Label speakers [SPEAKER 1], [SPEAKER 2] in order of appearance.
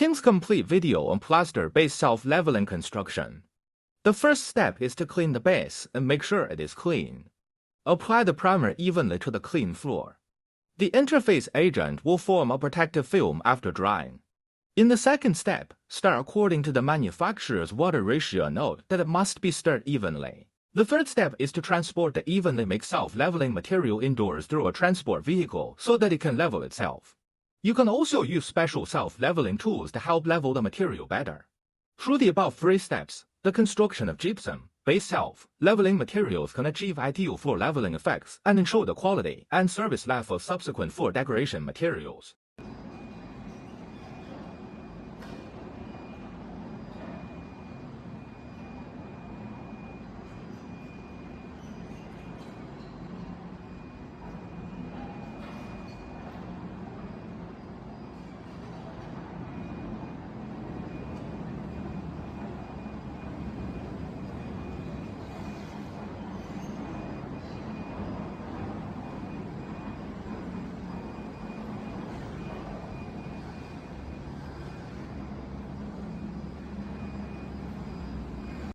[SPEAKER 1] King's complete video on plaster-based self-leveling construction. The first step is to clean the base and make sure it is clean. Apply the primer evenly to the clean floor. The interface agent will form a protective film after drying. In the second step, stir according to the manufacturer's water ratio and note that it must be stirred evenly. The third step is to transport the evenly mixed self-leveling material indoors through a transport vehicle so that it can level itself. You can also use special self-leveling tools to help level the material better. Through the above three steps, the construction of gypsum-based self-leveling materials can achieve ideal floor leveling effects and ensure the quality and service life of subsequent floor decoration materials.